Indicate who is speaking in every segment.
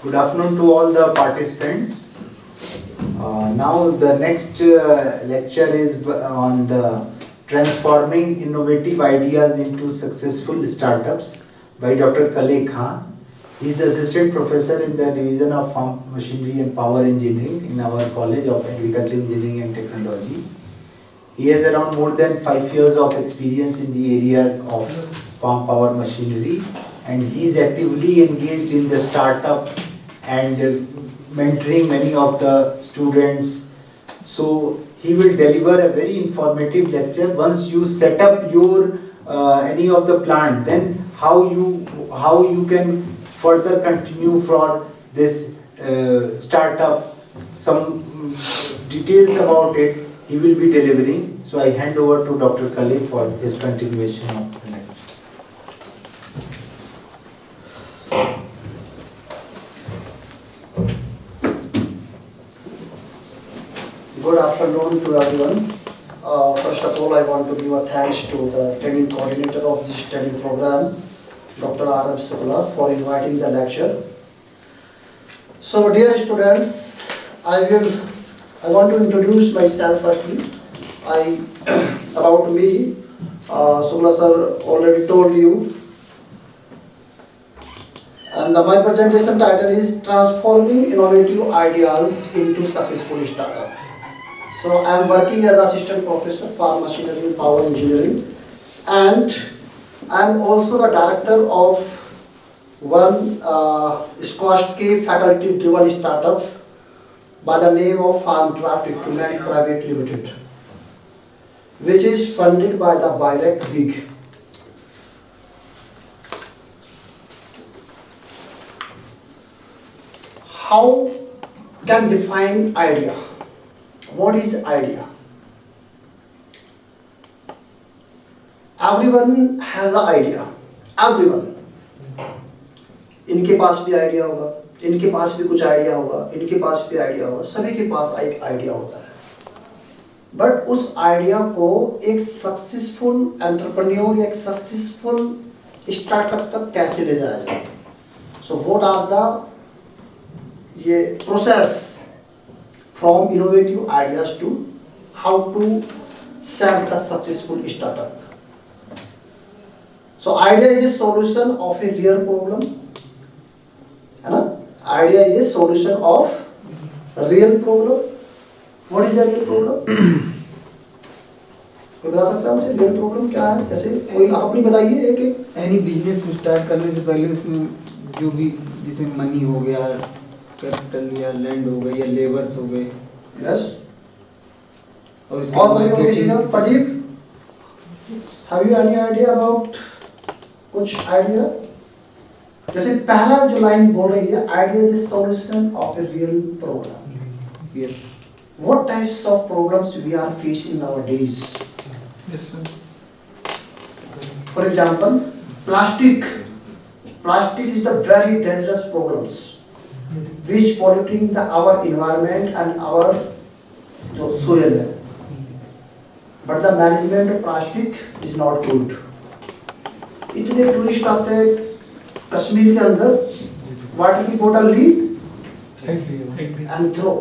Speaker 1: Good afternoon to all the participants. Now the next lecture is on the transforming innovative ideas into successful startups by Dr. Kale Khan. He is assistant professor in the division of farm machinery and power engineering in our College of Agriculture Engineering and Technology. He has around more than 5 years of experience in the area of farm power machinery, and he is actively engaged in the startup and mentoring many of the students. So he will deliver a very informative lecture. Once you set up your any of the plant, then how you can further continue for this startup. Some details about it he will be delivering. So I hand over to Dr. Kale for his continuation of the lecture.
Speaker 2: Good afternoon to everyone. First of all, I want to give a thanks to the training coordinator of this training program, Dr. R.M. Sukla, for inviting the lecture. So, dear students, I want to introduce myself firstly. About me, Sukla sir already told you. And my presentation title is Transforming Innovative Ideas into Successful Startup. So I am working as assistant professor for machinery and power engineering, and I am also the director of one Squash K faculty driven startup by the name of Farmcraft Equipment Private Limited, which is funded by the BIVAC WIG. How can define idea? What is idea? Everyone has an idea. Everyone. इनके पास भी idea होगा, इनके पास भी कुछ idea होगा, इनके पास भी idea होगा, सभी के पास एक आइडिया होता है. बट उस आइडिया को एक सक्सेसफुल एंटरप्रेन्योर या एक सक्सेसफुल स्टार्टअप तक कैसे ले जाया जाए? सो व्हाट आर द ये process from innovative ideas to how to set the successful startup. So idea is a solution of a real problem. Idea is a solution of a real problem. What is the real problem? कोई बता सकता है मुझे real problem क्या है? जैसे कोई आप अपनी बताइए एक.
Speaker 3: Any business को start करने से पहले उसमें जो भी जैसे मनी हो गया, कैपिटल या लैंड हो गई या लेबर्स हो गए,
Speaker 2: यस.
Speaker 3: और इसके
Speaker 2: और
Speaker 3: marketing.
Speaker 2: Pradeep, have you any idea about कुछ आइडिया? जैसे पहला जो लाइन बोल रही है, idea is the solution of a real problem.
Speaker 3: Yes.
Speaker 2: What types of problems we are facing nowadays?
Speaker 3: Yes sir.
Speaker 2: For example, plastic is the very dangerous problems which polluting our environment and our soil है. But the management of plastic is not good. इतने tourist आते हैं कश्मीर के अंदर, water की बोतल ली and throw,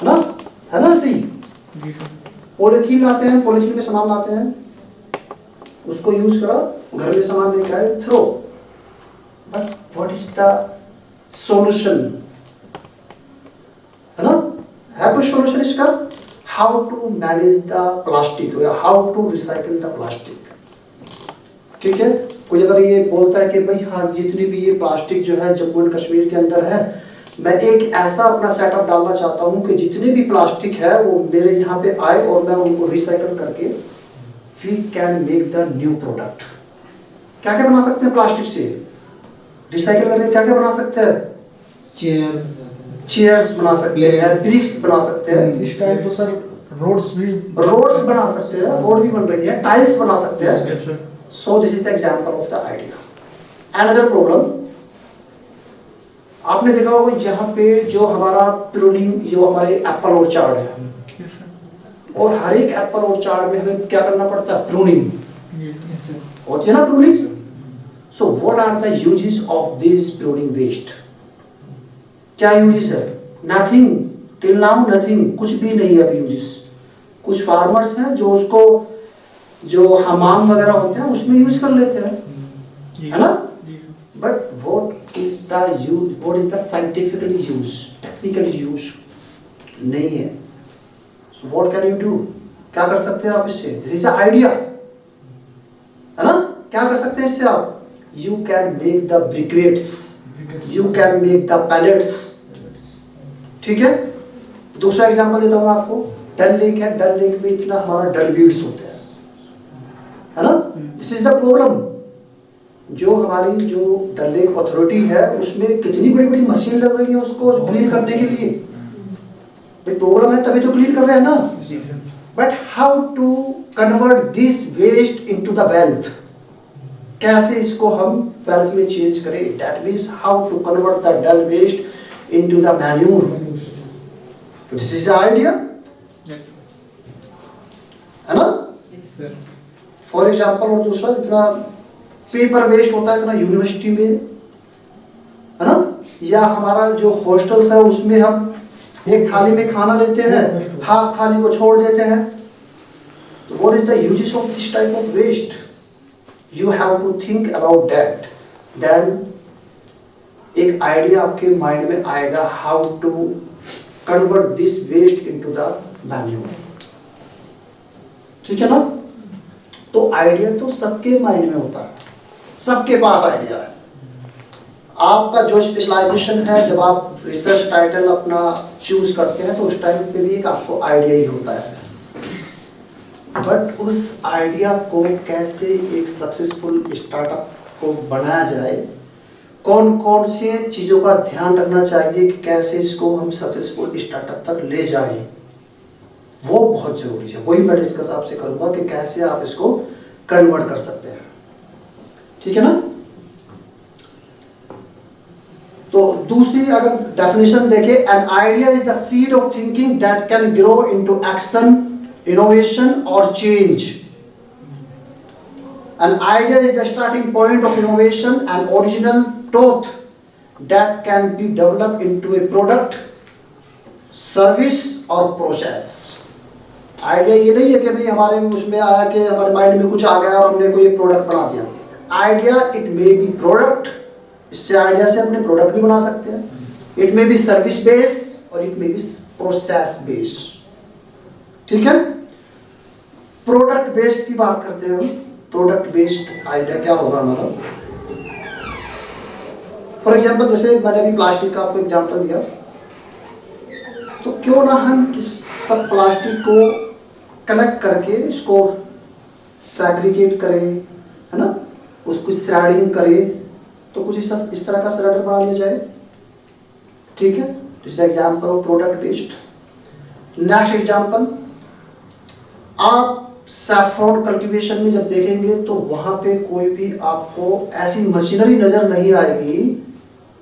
Speaker 2: है ना सही. पॉलिथीन लाते हैं, पॉलिथीन में सामान लाते हैं, उसको यूज करा, घर में सामान लेके आए, throw. But what is the solution? है ना? है कोई सॉल्यूशन इसका? How to manage the plastic, how to recycle the plastic. ठीक है. कोई अगर ये बोलता है कि भाई हाँ, जितनी भी ये प्लास्टिक जो है जम्मू एंड कश्मीर के अंदर है, मैं एक ऐसा अपना सेटअप डालना चाहता हूँ कि जितने भी प्लास्टिक है वो मेरे यहाँ पे आए और मैं उनको रिसाइकल करके we can make the new product. क्या क्या बना सकते हैं प्लास्टिक से? रिसाइकल करके क्या क्या बना सकते हैं? चेयर्स बना सकते हैं, ब्रिक्स बना सकते हैं.
Speaker 4: इस टाइम तो सर रोड्स
Speaker 2: बना सकते हैं, रोड भी बन रही है, टाइल्स बना सकते हैं. So this is the example of the idea. Another problem, आपने देखा होगा यहाँ पे जो हमारा प्रूनिंग, जो हमारे एप्पल ऑर्चार्ड है, और हर एक एप्पल ऑर्चार्ड में हमें क्या करना पड़ता है? प्रूनिंग होती है ना, pruning. So what what are the uses of this building waste? क्या यूजेस है? नथिंग, टिल नाउ नथिंग, कुछ भी नहीं है अभी यूजेस। कुछ फार्मर्स हैं जो उसको, जो हमाम वगैरह होते हैं उसमें यूज कर लेते हैं, है ना? But what is the use, what is the scientifically use, technically use नहीं है। So what can you do? क्या कर सकते हैं आप इससे? दिस इज अ आइडिया, है ना? क्या कर सकते हैं इससे आप? You can make the briquettes, you can make the pellets, ठीक है? दूसरा एग्जांपल देता हूं आपको। डल लेक है, डल लेक में इतना हमारा डल वीड्स होते हैं, है ना? This is the problem. जो हमारी जो डल लेक अथॉरिटी है उसमें कितनी बड़ी बड़ी मशीन लग रही है उसको क्लीन करने के लिए। भाई प्रॉब्लम है तभी तो क्लीन कर रहे हैं ना। But how to convert this waste into the wealth? कैसे इसको हम वेल्थ में चेंज करें? That means how to convert the dull waste into the manure. This is idea, है ना? फॉर एग्जाम्पल, और दूसरा, इतना पेपर वेस्ट होता है इतना यूनिवर्सिटी में, है ना? या हमारा जो हॉस्टल्स है उसमें हम एक थाली में खाना लेते हैं, हाफ थाली को छोड़ देते हैं। तो what is the uses of this type of waste? You have to think about that, then एक आइडिया आपके माइंड में आएगा how to convert this waste into the manure, ठीक है ना? तो आइडिया तो सबके माइंड में होता है, सबके पास आइडिया है। आपका जो स्पेशलाइजेशन है, जब आप रिसर्च टाइटल अपना चूज करते हैं तो उस टाइम पे भी एक आपको आइडिया ही होता है। बट उस आइडिया को कैसे एक सक्सेसफुल स्टार्टअप को बनाया जाए, कौन कौन से चीज़ों का ध्यान रखना चाहिए कि कैसे इसको हम सक्सेसफुल स्टार्टअप तक ले जाएं, वो बहुत ज़रूरी है। वही मैं डिस्कस आपसे करूँगा कि कैसे आप इसको कन्वर्ट कर सकते हैं, ठीक है ना? तो दूसरी अगर डेफिनेशन देखें, an idea is the seed of thinking that can grow into action, innovation और change. An idea is the starting point of innovation and original thought that can be develop into a product, service और process. Idea ये नहीं है कि भाई हमारे उसमें आया कि हमारे माइंड में कुछ आ गया और हमने कोई एक प्रोडक्ट बना दिया। Idea, it may be product, इससे आइडिया से अपने प्रोडक्ट भी बना सकते हैं। It may be service base और it may be process base, ठीक है? प्रोडक्ट बेस्ड की बात करते हैं हम। प्रोडक्ट बेस्ड आइडिया क्या होगा हमारा? फॉर एग्जाम्पल, जैसे मैंने अभी प्लास्टिक का आपको एग्जाम्पल दिया, तो क्यों ना हम इस सब प्लास्टिक को कलेक्ट करके इसको सेग्रीगेट करें, है ना? उसको श्रेडिंग करें, तो कुछ इस तरह का श्रेडर बना लिया जाए, ठीक है? This is the example of product based. Next example, आप सैफरॉन कल्टीवेशन में जब देखेंगे तो वहां पे कोई भी आपको ऐसी मशीनरी नजर नहीं आएगी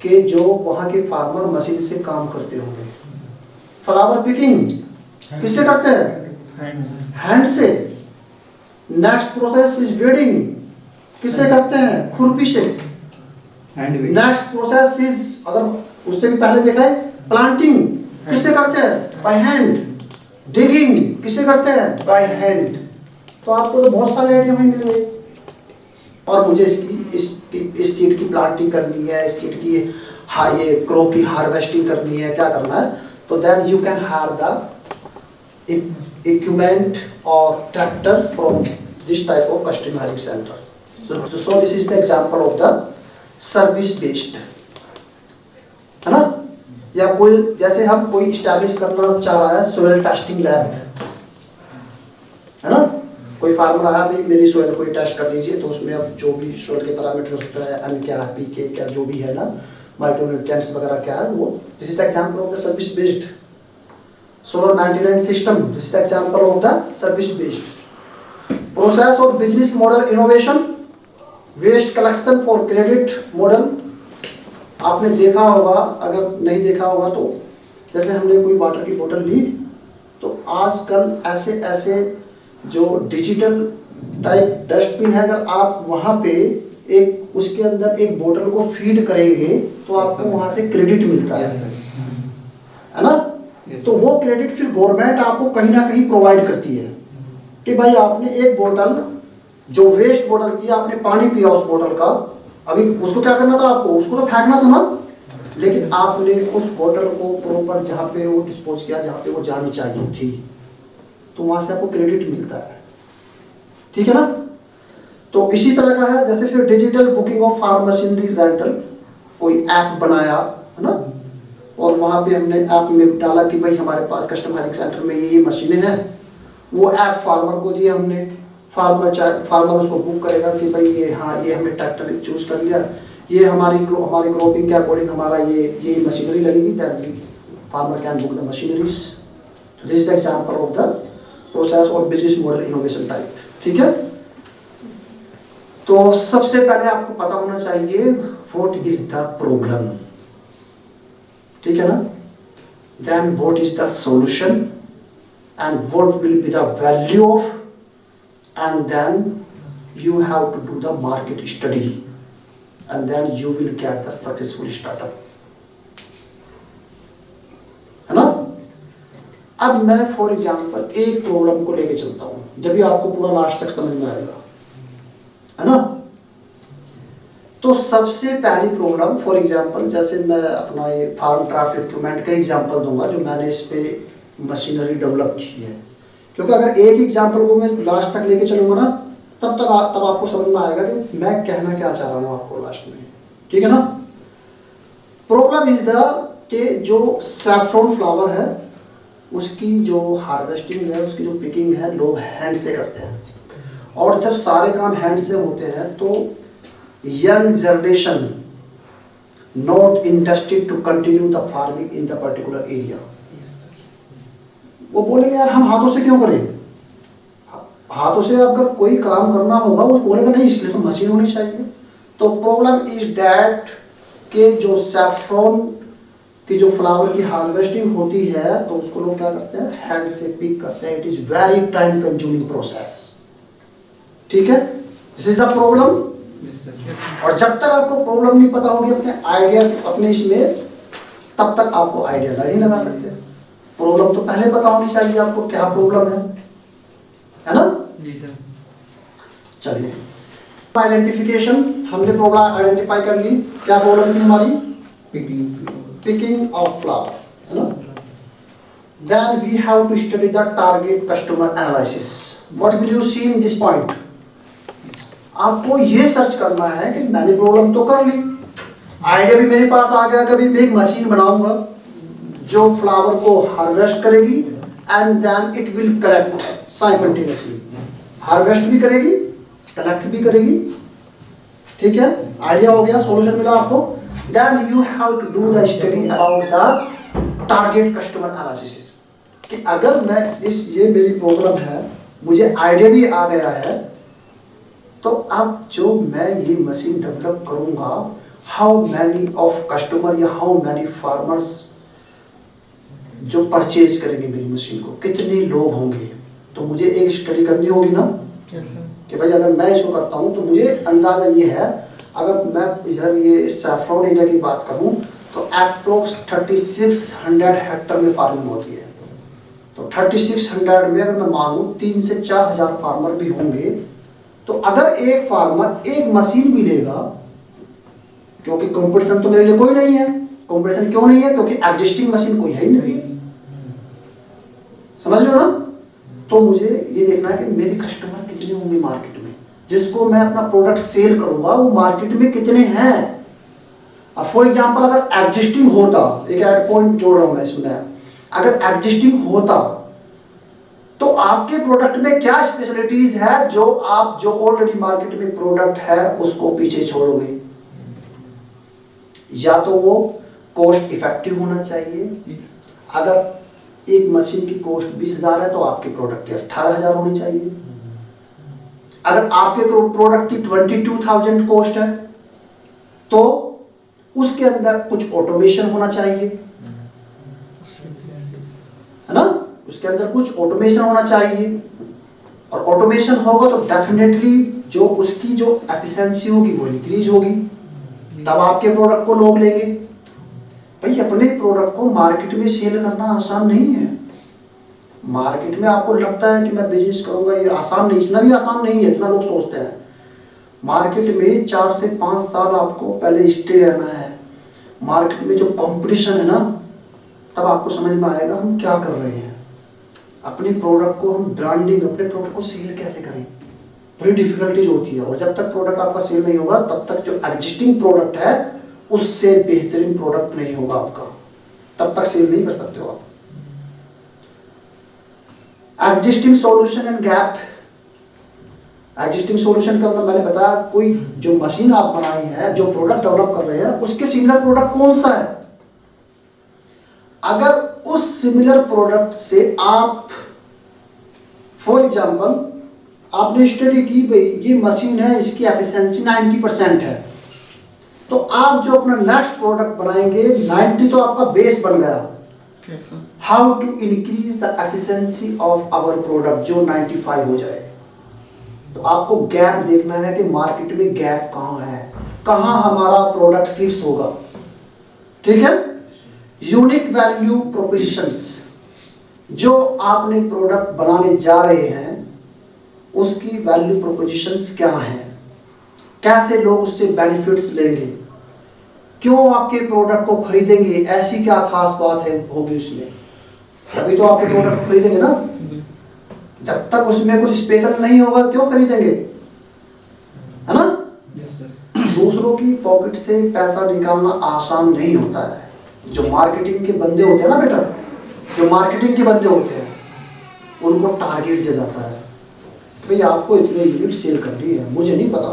Speaker 2: कि जो वहां के फार्मर मशीन से काम करते होंगे। फ्लावर पिकिंग किससे करते हैं? हैंड से। नेक्स्ट प्रोसेस इज वेडिंग, किससे करते हैं? खुरपी से। नेक्स्ट प्रोसेस इज, अगर उससे भी पहले देखा है, प्लांटिंग किससे करते हैं? By hand. डिगिंग किससे करते हैं? By hand. तो आपको तो बहुत सारे आइडिया वहीं मिल गए। और मुझे इस सीड की प्लांटिंग करनी है, इस सीड की ये क्रॉप की हार्वेस्टिंग करनी है, क्या करना है, तो then you can hire the equipment or tractor from this type of customizing center. So this is the example of the service based, है ना? या कोई, जैसे हम कोई इस्टेब्लिश करना चाह रहा है सोयल टेस्टिंग लैब, है ना? कोई फार्मर आया, भाई मेरी सोयल को टेस्ट कर दीजिए, तो उसमें अब जो भी सोयल के पैरामीटर होता है, एन क्या, पीके क्या, जो भी है ना, माइक्रोन्यूट्रिएंट्स वगैरह क्या है वो, this is the example of the service based. Solar maintenance system, this is the example of the service based. Process of business model innovation, waste collection for credit model. आपने देखा होगा, अगर नहीं देखा होगा तो जैसे हमने कोई वाटर की बोतल ली, तो आजकल ऐसे ऐसे जो डिजिटल टाइप डस्टबिन है, अगर आप वहाँ पे एक उसके अंदर एक बोतल को फीड करेंगे तो आपको वहां से क्रेडिट मिलता
Speaker 3: यस
Speaker 2: है
Speaker 3: सर।
Speaker 2: है ना।
Speaker 3: Yes,
Speaker 2: तो
Speaker 3: sir.
Speaker 2: वो क्रेडिट फिर गवर्नमेंट आपको कहीं ना कहीं प्रोवाइड करती है कि भाई आपने एक बोतल जो वेस्ट बोतल थी आपने पानी पिया उस बोतल का, अभी उसको क्या करना था आपको, उसको तो फेंकना था ना, लेकिन आपने उस बोतल को प्रॉपर जहाँ पे वो डिस्पोज किया जहाँ पे वो जानी चाहिए थी, तो वहां से आपको क्रेडिट मिलता है, ठीक है ना। तो इसी तरह का है, जैसे फिर digital booking of farm machinery rental, कोई ऐप बनाया है ना, और वहाँ पे हमने ऐप में डाला कि भाई हमारे पास कस्टमर हायरिंग सेंटर में ये मशीनें हैं, वो ऐप फार्मर को दिया हमने, फार्मर उसको बुक करेगा कि भाई ये हाँ ये हमने ट्रैक्टर चूज कर लिया, ये हमारी क्रॉपिंग के अकॉर्डिंग हमारा ये मशीनरी लगेगी, that farmer can book the machineries. तो this is the example of the process और बिजनेस मॉडल इनोवेशन टाइप, ठीक है। तो सबसे पहले आपको पता होना चाहिए व्हाट इज द प्रॉब्लम, ठीक है ना, then what is the solution and what will be the value of, and then you have to do the market study and then you will get the successful startup, है ना। अब मैं for example एक problem को लेके चलता हूं, जब भी आपको पूरा लास्ट तक समझ में आएगा, है ना। तो सबसे पहली प्रॉब्लम फॉर एग्जांपल, जैसे मैं अपना ये फार्म ड्राफ्ट इक्विपमेंट का एग्जांपल दूंगा जो मैंने इस पे मशीनरी डेवलप की है, क्योंकि अगर एक एग्जांपल को मैं लास्ट तक लेके चलूंगा ना, तब आपको समझ में आएगा कि मैं कहना क्या चाह रहा हूँ आपको लास्ट में, ठीक है ना। प्रॉब्लम इज द कि जो सैफरॉन फ्लावर है उसकी जो हार्वेस्टिंग है, उसकी जो पिकिंग है, लोग हैंड से करते हैं, और जब सारे काम हैंड से होते हैं तो young generation not interested to continue the farming in the particular area. वो बोलेंगे यार हम हाथों से क्यों करें, हाथों से अगर कोई काम करना होगा वो बोलेगा नहीं इसके लिए तो मशीन होनी चाहिए। तो प्रॉब्लम इज दैट कि जो सैफरॉन की जो फ्लावर की हार्वेस्टिंग होती है तो उसको लोग क्या करते हैं, हैंड से पिक करते हैं, it is very time consuming process, ठीक है, दिस इज द प्रॉब्लम। और जब तक आपको प्रॉब्लम नहीं पता होगी अपने आइडिया अपने इसमें, तब तक आपको आइडिया नहीं लगा सकते। प्रॉब्लम तो पहले पता होनी चाहिए आपको क्या प्रॉब्लम है ना। चलिए आइडेंटिफिकेशन, हमने प्रॉब्लम आइडेंटिफाई कर ली, क्या प्रॉब्लम थी हमारी, पिकिंग ऑफ फ्लावर, है ना। Then we have to study the target customer analysis. What will you see in this point, आपको ये सर्च करना है कि मैंने प्रॉब्लम तो कर ली, आइडिया भी मेरे पास आ गया, कभी मैं एक मशीन बनाऊंगा जो फ्लावर को हार्वेस्ट करेगी and then it will collect simultaneously, harvest भी करेगी कलेक्ट भी करेगी, ठीक है। आइडिया हो गया, सॉल्यूशन मिला आपको। Then you have to do the study about the target customer analysis, कि अगर मैं ये मेरी प्रॉब्लम है, मुझे आइडिया भी आ गया है, तो अब जो मैं ये मशीन डेवलप करूंगा, हाउ मैनी ऑफ कस्टमर या हाउ मैनी फार्मर्स जो परचेज करेंगे मेरी मशीन को, कितने लोग होंगे, तो मुझे एक स्टडी करनी होगी ना कि भाई अगर मैं इसको करता हूँ तो मुझे अंदाजा ये है, अगर मैं इधर ये सैफरॉन एरिया की बात करूँ तो अप्रोक्स 3600 हेक्टर में फार्मिंग होती है। तो 3600 में अगर मैं मानूँ 3 से 4000 फार्मर भी होंगे, तो अगर एक फार्मर एक मशीन भी लेगा, क्योंकि कंपटीशन तो मेरे लिए कोई नहीं है, कंपटीशन क्यों नहीं है, क्योंकि एग्जिस्टिंग मशीन कोई है ही नहीं, समझ रहे हो ना। तो मुझे ये देखना है कि मेरे कस्टमर कितने होंगे मार्केट में, जिसको मैं अपना प्रोडक्ट सेल करूंगा वो मार्केट में कितने हैं। अब फॉर एग्जांपल अगर एग्जिस्टिंग होता, एक ऐड पॉइंट जोड़ रहा हूं मैं इसमें, अगर एग्जिस्टिंग होता तो आपके प्रोडक्ट में क्या स्पेशलिटीज है जो आप जो ऑलरेडी मार्केट में प्रोडक्ट है उसको पीछे छोड़ोगे। या तो वो कॉस्ट इफेक्टिव होना चाहिए, अगर एक मशीन की कॉस्ट 20,000 है तो आपके प्रोडक्ट की 18,000 होनी चाहिए। अगर आपके प्रोडक्ट की 22,000 कॉस्ट है तो उसके अंदर कुछ ऑटोमेशन होना चाहिए, है ना, उसके अंदर कुछ ऑटोमेशन होना चाहिए। और ऑटोमेशन होगा तो डेफिनेटली जो उसकी जो एफिशिएंसी होगी वो इंक्रीज होगी, तब आपके प्रोडक्ट को लोग लेंगे। भाई अपने प्रोडक्ट को मार्केट में सेल करना आसान नहीं है। मार्केट में आपको लगता है कि मैं बिजनेस करूंगा, ये आसान नहीं, इतना भी आसान नहीं है इतना लोग सोचते हैं। मार्केट में 4 से 5 साल आपको पहले स्टे रहना है। मार्केट में जो कंपटीशन है ना, तब आपको समझ में आएगा हम क्या कर रहे हैं। अपने प्रोडक्ट को हम ब्रांडिंग, अपने प्रोडक्ट को सेल कैसे करें, बड़ी डिफिकल्टीज होती है। और जब तक प्रोडक्ट आपका सेल नहीं होगा तब तक जो एग्जिस्टिंग प्रोडक्ट है उससे बेहतरीन प्रोडक्ट नहीं होगा आपका, तब तक सेल नहीं कर सकते हो आप। Existing solution and gap. Existing solution का मतलब मैंने बताया, कोई जो मशीन आप बनाई है, जो प्रोडक्ट डेवलप कर रहे हैं, उसके सिमिलर प्रोडक्ट कौन सा है। अगर उस सिमिलर प्रोडक्ट से आप, फॉर एग्जांपल आपने स्टडी की भाई ये मशीन है, इसकी एफिशिएंसी 90% है, तो आप जो अपना नेक्स्ट प्रोडक्ट बनाएंगे 90 तो आपका बेस बन गया। How to increase the efficiency of our product जो 95 हो जाए। तो आपको गैप देखना है कि मार्केट में गैप कहाँ है, कहाँ हमारा प्रोडक्ट फिक्स होगा, ठीक है। यूनिक वैल्यू प्रोपोजिशंस, जो आपने प्रोडक्ट बनाने जा रहे हैं उसकी वैल्यू प्रोपोजिशंस क्या हैं, कैसे लोग उससे बेनिफिट्स लेंगे, क्यों आपके प्रोडक्ट को खरीदेंगे, ऐसी क्या खास बात है होगी उसमें, तभी तो आपके प्रोडक्ट को खरीदेंगे ना। जब तक उसमें कुछ स्पेशल नहीं होगा क्यों खरीदेंगे, है ना।
Speaker 3: Yes sir.
Speaker 2: दूसरों की पॉकेट से पैसा निकालना आसान नहीं होता है। जो मार्केटिंग के बंदे होते हैं ना बेटा, जो मार्केटिंग के बंदे होते हैं उनको टारगेट दिया जाता है, भाई आपको इतने यूनिट सेल करनी है, मुझे नहीं पता,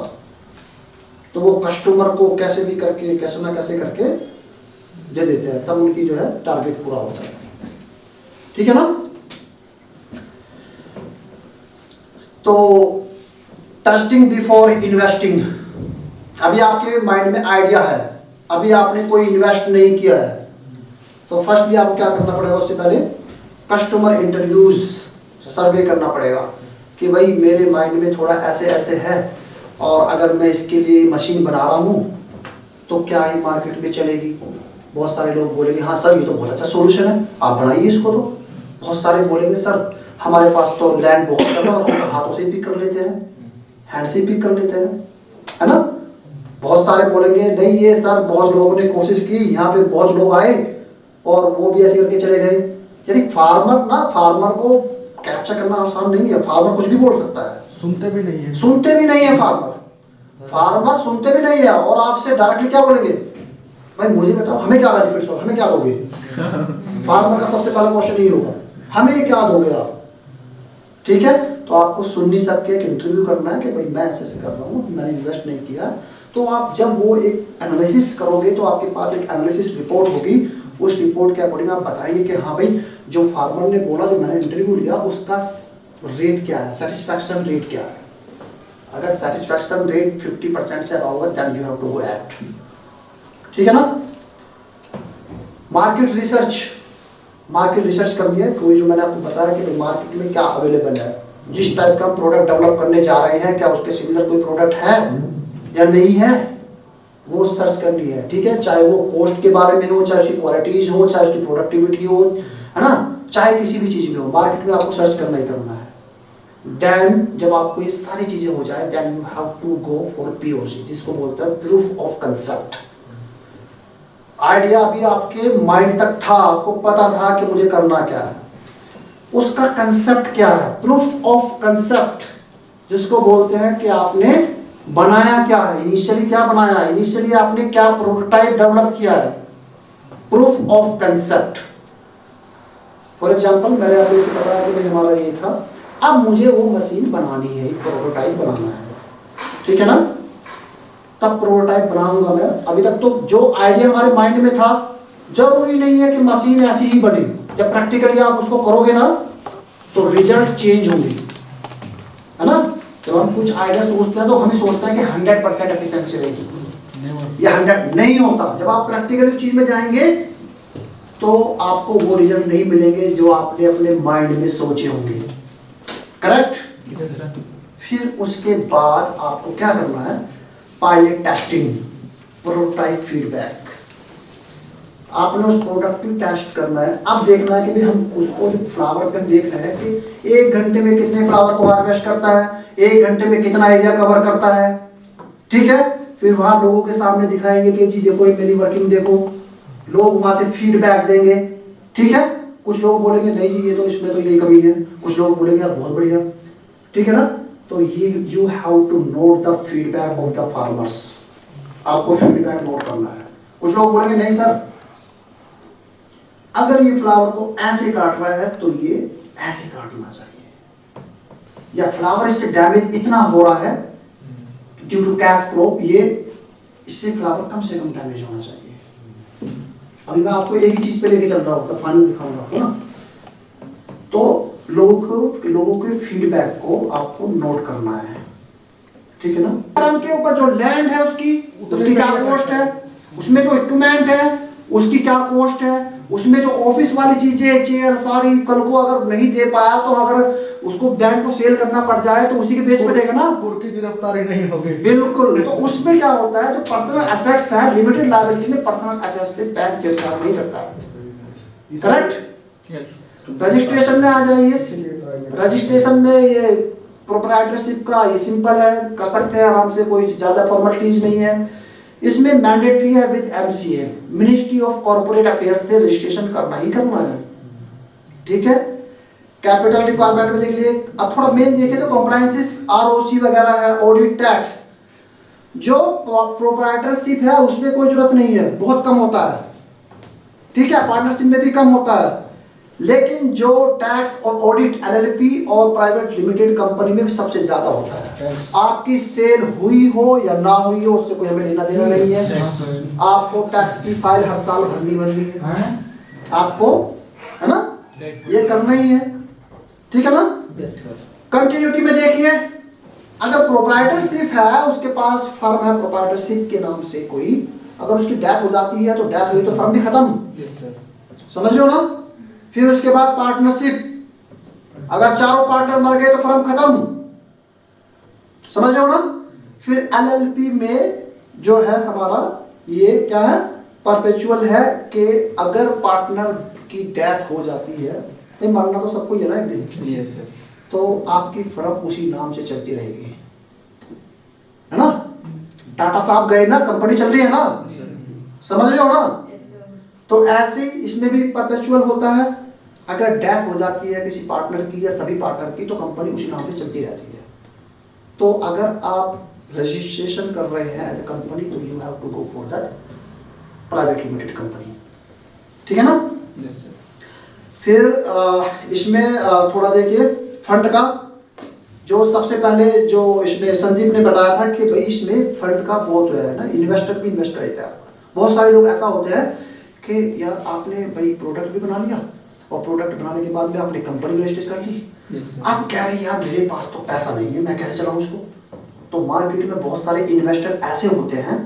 Speaker 2: तो वो कस्टमर को कैसे भी करके, कैसे ना कैसे करके दे देते हैं, तब उनकी जो है टारगेट पूरा होता है, ठीक है ना। तो टेस्टिंग बिफोर इन्वेस्टिंग। अभी आपके माइंड में आइडिया है, अभी आपने कोई इन्वेस्ट नहीं किया है, तो फर्स्टली आपको क्या करना पड़ेगा, उससे पहले कस्टमर इंटरव्यूज सर्वे करना पड़ेगा कि भाई मेरे माइंड में थोड़ा ऐसे ऐसे है, और अगर मैं इसके लिए मशीन बना रहा हूँ तो क्या ही मार्केट में चलेगी। बहुत सारे लोग बोलेंगे हाँ सर ये तो बहुत अच्छा सोल्यूशन है, आप बनाइए इसको। तो बहुत सारे बोलेंगे सर हमारे पास तो लैंड बहुत कम है और हम हाथों से पिक कर लेते हैं, हैंड से पिक कर लेते हैं, है ना। बहुत सारे बोलेंगे नहीं ये सर बहुत लोगों ने कोशिश की, यहाँ पे बहुत लोग आए और वो भी ऐसे करके चले गए। यानी फार्मर को कैप्चर करना आसान नहीं है। फार्मर कुछ भी बोल सकता है,
Speaker 4: सुनते भी नहीं है,
Speaker 2: सुनते भी नहीं है फार्मर सुनते भी नहीं है, और आपसे डायरेक्टली क्या बोलेंगे, भाई मुझे बताओ हमें क्या बेनिफिट्स हो, हमें क्या दोगे। फार्मर का सबसे पहला क्वेश्चन यही होगा, हमें क्या दोगे आप, ठीक है। तो आपको सुन नहीं सकते, एक इंटरव्यू करना है कि भाई मैं ऐसे ऐसे कर रहा हूँ, मैंने इन्वेस्ट नहीं किया। तो आप जब वो एक एनालिसिस करोगे तो आपके पास एक एनालिसिस रिपोर्ट होगी, उस रिपोर्ट के अकॉर्डिंग आप बताएंगे कि हाँ भाई जो फार्मर ने बोला, जो मैंने इंटरव्यू लिया उसका रेट क्या है, सेटिस्फैक्शन रेट क्या है। अगर सेटिस्फैक्शन रेट 50% से अबव है then you have to go act, ठीक है ना। मार्केट रिसर्च करनी है, कोई जो मैंने आपको बताया कि मार्केट में क्या अवेलेबल है, जिस टाइप का प्रोडक्ट डेवलप करने जा रहे हैं क्या उसके सिमिलर कोई प्रोडक्ट है या नहीं है, वो सर्च करनी है, ठीक है। चाहे वो कॉस्ट के बारे में हो, चाहे उसकी क्वालिटीज हो, चाहे उसकी प्रोडक्टिविटी हो, है ना, चाहे किसी भी चीज में हो, मार्केट में आपको सर्च करना ही करना है। देन जब आपको ये सारी चीजें हो जाए then you have to go for POC, जिसको बोलते हैं प्रूफ ऑफ कंसेप्ट। आइडिया अभी आपके माइंड तक था, आपको पता था कि मुझे करना क्या है, उसका कंसेप्ट क्या है, प्रूफ ऑफ कंसेप्ट जिसको बोलते हैं कि आपने बनाया क्या है, इनिशियली क्या बनाया है, इनिशियली आपने क्या प्रोटोटाइप डेवलप किया है, proof of concept. For example मैंने आपको इसे बताया कि भाई हमारा ये था, अब मुझे वो मशीन बनानी है, एक प्रोटोटाइप बनाना है, ठीक है ना। तब प्रोटोटाइप बनाऊंगा मैं। अभी तक तो जो आइडिया हमारे माइंड में था, जरूरी नहीं है कि मशीन ऐसी ही बने, जब प्रैक्टिकली आप उसको करोगे ना तो रिजल्ट चेंज होंगे, है ना। जब हम कुछ आइडिया सोचते हैं तो हम सोचते हैं कि 100% एफिशिएंसी रहेगी, ये 100 नहीं होता। जब आप प्रैक्टिकली चीज में जाएंगे तो आपको वो रिजल्ट नहीं मिलेंगे जो आपने अपने माइंड में सोचे होंगे, करेक्ट। फिर उसके बाद आपको क्या करना है, पायलट टेस्टिंग, प्रोटोटाइप फीडबैक। आपने उस प्रोडक्ट की टेस्ट करना है। अब देखना है कि भी हम उसको फ्लावर पे देख रहे हैं कि 1 घंटे में कितने फ्लावर को हार्वेस्ट करता है, 1 घंटे में कितना एरिया कवर करता है, ठीक है। फिर वहां लोगों के सामने दिखाएंगे कि जी देखो ये मेरी वर्किंग देखो, लोग वहां से फीडबैक देंगे, ठीक है। कुछ लोग बोलेंगे नहीं जी ये तो इसमें तो ये कमी है, कुछ लोग बोलेंगे यार बहुत बढ़िया, ठीक है ना। तो ये you have to note the feedback of the farmers, आपको फीडबैक नोट करना है। कुछ लोग बोलेंगे नहीं सर अगर ये फ्लावर को ऐसे काट रहा है तो ये ऐसे काटना चाहिए, या फ्लावर इससे डैमेज इतना हो रहा है ड्यू टू कैश क्रॉप, ये इससे फ्लावर कम से कम डैमेज होना चाहिए। अभी मैं आपको एक ही चीज पे लेके चल रहा हूँ, तो फाइनल दिखाऊंगा आपको ना। तो लोगों के फीडबैक को आपको नोट करना है, ठीक है ना। फार्म के ऊपर जो लैंड है उसकी क्या कॉस्ट है, उसमें जो इक्विपमेंट है उसकी क्या कॉस्ट है, उसमें जो ऑफिस वाली चीजें चेयर सारी, कल को अगर नहीं दे पाया तो अगर उसको बैंक को सेल करना पड़ जाए तो उसी के बेस पे देगा ना,
Speaker 4: की गिरफ्तारी नहीं होगी।
Speaker 2: बिल्कुल। तो उसमें क्या होता है, जो पर्सनल एसेट्स है लिमिटेड लायबिलिटी में पर्सनल एसेट्स से बैंक छेड़छाड़ नहीं करता है, करेक्ट। रजिस्ट्रेशन में आ जाइए, रजिस्ट्रेशन में ये प्रोप्राइटरशिप का ये सिंपल है, कर सकते हैं आराम से, कोई ज्यादा फॉर्मेलिटीज नहीं है। इसमें मैंडेटरी है with MCA, ministry of corporate affairs से रजिस्ट्रेशन करना ही करना है, ठीक है। कैपिटल डिपार्टमेंट में देख लिए। अब थोड़ा मेन देखें तो कंप्लायंसेस आरओसी वगैरह है, ऑडिट टैक्स। जो प्रोप्राइटरशिप है उसमें कोई जरूरत नहीं है, बहुत कम होता है, ठीक है। पार्टनरशिप में भी कम होता है, लेकिन जो टैक्स और ऑडिट एलएलपी और प्राइवेट लिमिटेड कंपनी में भी सबसे ज्यादा होता है। आपकी सेल हुई हो या ना हुई हो उससे कोई हमें लेना देना नहीं है। आपको टैक्स की फाइल हर साल भरनी है, आपको, है ना, ये करना ही है, ठीक है ना। कंटिन्यूटी में देखिए, अगर प्रोप्राइटरशिप है, उसके पास फर्म है प्रोप्राइटरशिप के नाम से कोई, अगर उसकी डेथ हो जाती है तो डेथ हुई तो फर्म भी खत्म, समझ लो ना। फिर उसके बाद पार्टनरशिप, अगर चारों पार्टनर मर गए तो फर्म खत्म, समझ लो ना। फिर एलएलपी में जो है हमारा ये क्या है, परपेचुअल है कि अगर पार्टनर की डेथ हो जाती है, नहीं मरना तो सबको ही है ना एक दिन,
Speaker 3: यस सर,
Speaker 2: तो आपकी फर्म उसी नाम से चलती रहेगी, है ना। टाटा साहब गए ना, कंपनी चल रही है ना, समझ रहे हो ना। तो ऐसे ही इसमें भी परपेचुअल होता है, अगर डेथ हो जाती है किसी पार्टनर की या सभी पार्टनर की तो कंपनी उसी नाम से चलती रहती है। तो अगर आप रजिस्ट्रेशन कर रहे हैं एज ए कंपनी तो you have to go for that private limited company, ठीक है ना।
Speaker 3: Yes sir.
Speaker 2: फिर इसमें थोड़ा देखिए फंड का, जो सबसे पहले जो इसने संदीप ने बताया था कि भाई इसमें फंड का बहुत है ना, इन्वेस्टर भी इन्वेस्ट करता है। बहुत सारे लोग ऐसा होते हैं कि यार आपने भाई प्रोडक्ट भी बना लिया और प्रोडक्ट बनाने के बाद में आपने कंपनी रजिस्टर कर ली, आप कह रहे हैं यार मेरे पास तो पैसा नहीं है, मैं कैसे चलाऊं इसको। तो मार्केट में बहुत सारे इन्वेस्टर ऐसे होते हैं,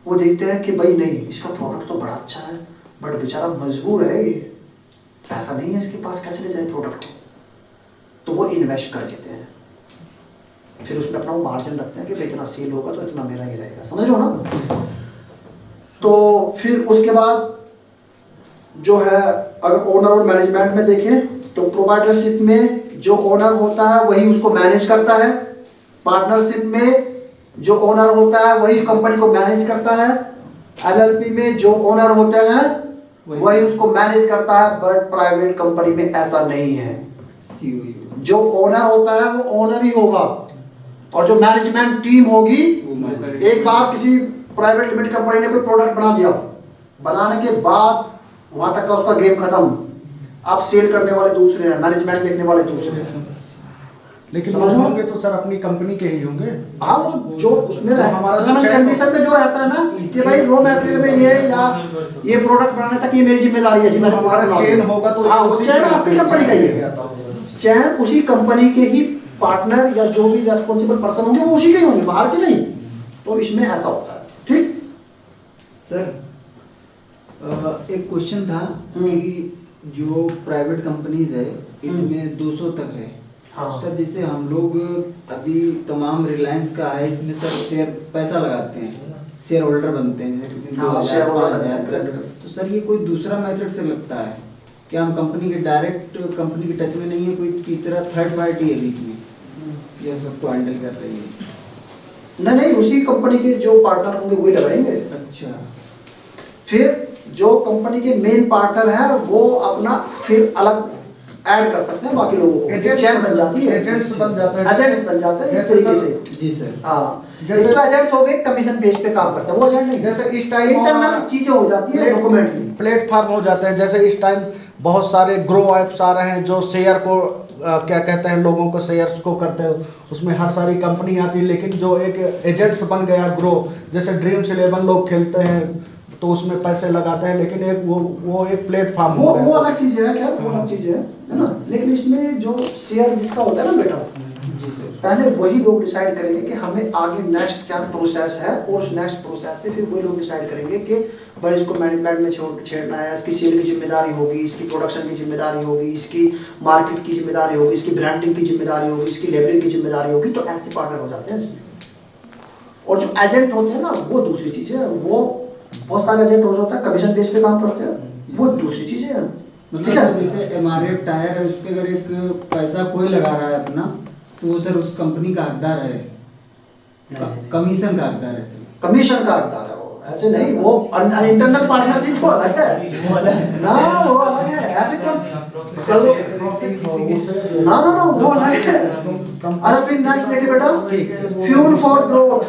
Speaker 2: वो देखते हैं कि भाई नहीं इसका प्रोडक्ट तो बड़ा अच्छा है बट बेचारा मजबूर है, ये पैसा नहीं है इसके पास, कैसे ले जाए प्रोडक्ट को, तो वो इन्वेस्ट कर देते हैं। फिर उसमें अपना वो मार्जिन रखते हैं कि भाई इतना सेल होगा तो इतना मेरा ही रहेगा, समझ रहे हो ना। तो फिर उसके बाद जो है अगर ओनर और मैनेजमेंट में देखें तो प्रोप्राइटरशिप में जो ओनर होता है वही उसको मैनेज करता है, पार्टनरशिप में जो ओनर होता है वही कंपनी को मैनेज करता है, एलएलपी में जो ओनर होते हैं वही उसको मैनेज करता है, बट प्राइवेट कंपनी में ऐसा नहीं है। जो ओनर होता है वो ओनर ही होगा और जो मैनेजमेंट टीम होगी, एक बार किसी प्राइवेट लिमिटेड कंपनी ने कोई प्रोडक्ट बना दिया, बनाने के बाद वहां तक का उसका गेम खत्म, अब सेल करने वाले दूसरे हैं, मैनेजमेंट देखने वाले दूसरे हैं।
Speaker 4: लेकिन वो होंगे तो सर अपनी कंपनी के ही होंगे।
Speaker 2: हाँ वो जो उसमें कंडीशन में जो रहता है ना कि भाई रॉ मटेरियल में ये या ये प्रोडक्ट बनाने तक ये मेरी जिम्मेदारी है जी, मैंने
Speaker 4: हमारा चेन होगा तो
Speaker 2: हाँ उस चेन आपकी कंपनी का ही है, चेन उसी कंपनी के ही पार्टनर या जो भी रेस्पॉन्सिबल पर्सन होंगे वो उसी के ही होंगे, बाहर के नहीं। तो इसमें ऐसा होता है, ठीक।
Speaker 3: सर एक क्वेश्चन था कि जो प्राइवेट कंपनीज है इसमें 200 तक है,
Speaker 2: हाँ।
Speaker 3: सर जैसे हम लोग अभी तमाम रिलायंस का है, इसमें सर शेयर पैसा लगाते हैं, शेयर होल्डर बनते हैं, जैसे किसी
Speaker 2: हाँ,
Speaker 3: 2000,
Speaker 2: शेयर होल्डर
Speaker 3: 5000,
Speaker 2: बनते हैं,
Speaker 3: 10,000। तो सर ये कोई दूसरा मेथड से लगता है क्या? हम कंपनी के डायरेक्ट कंपनी के टच में नहीं है, कोई तीसरा थर्ड पार्टी है बीच में ये सबको हैंडल कर रही है?
Speaker 2: नहीं, उसी कंपनी के जो पार्टनर होंगे वही लगाएंगे।
Speaker 3: अच्छा।
Speaker 2: फिर जो कंपनी के मेन पार्टनर है वो अपना फिर अलग ऐड कर सकते हैं बाकी लोगों को, चेन बन जाती है,
Speaker 4: एजेंट्स बन जाते हैं,
Speaker 2: एजेंट्स बन जाते हैं इस
Speaker 4: जैसे
Speaker 2: तरीके
Speaker 4: सर-
Speaker 2: से।
Speaker 3: जी सर।
Speaker 2: हाँ,
Speaker 4: जैसे-
Speaker 2: इसका एजेंट्स हो गए कमीशन बेस पे काम करते हैं, वो एजेंट नहीं,
Speaker 4: जैसे इस टाइम
Speaker 2: इंटरनल चीजें हो जाती है डॉक्यूमेंटरी।
Speaker 4: प्लेटफॉर्म हो जाते हैं। जैसे इस टाइम बहुत सारे ग्रो ऐप्स आ रहे हैं जो शेयर को क्या कहते हैं, लोगों को शेयर्स को करते हैं, उसमें हर सारी कंपनी आती है। लेकिन जो एक एजेंट्स बन गया ग्रो, जैसे ड्रीम्स 11 लोग खेलते हैं तो उसमें पैसे लगाते हैं, लेकिन एक वो एक प्लेटफॉर्म
Speaker 2: वो अलग चीज है, क्या वो अलग चीज है ना। लेकिन इसमें जो शेयर जिसका होता है ना बेटा,
Speaker 3: जी सर।
Speaker 2: पहले वही लोग डिसाइड करेंगे कि हमें आगे नेक्स्ट क्या प्रोसेस है, और उस नेक्स्ट प्रोसेस से फिर वही लोग डिसाइड करेंगे कि भाई इसको मैनेजमेंट में छेड़ना है, इसकी सेल की जिम्मेदारी होगी, इसकी प्रोडक्शन की जिम्मेदारी होगी, इसकी मार्केट की जिम्मेदारी होगी, इसकी ब्रांडिंग की जिम्मेदारी होगी, इसकी लेबलिंग की जिम्मेदारी होगी। तो ऐसे पार्टनर हो जाते हैं इसमें। और जो एजेंट होते हैं ना वो दूसरी चीज़ है, वो बहुत सारे एजेंट हो जाते हैं कमीशन बेस पे काम करते हैं, वो दूसरी चीज़ है। ठीक
Speaker 3: मतलब
Speaker 2: है,
Speaker 3: जैसे एमआरएफ टायर है, उस पे अगर एक पैसा कोई लगा रहा है अपना, तो वो सर उस कंपनी का हकदार है, कमीशन का हकदार है सर।
Speaker 2: कमीशन का हकदार है वो, ऐसे नहीं। वो इंटरनल पार्टनरशिप वो अलग है ना, वो अलग है। ऐसे करो ना ना ना, वो अलग है। अरे फिर नेक्स्ट देखिए बेटा, फ्यूल फॉर ग्रोथ।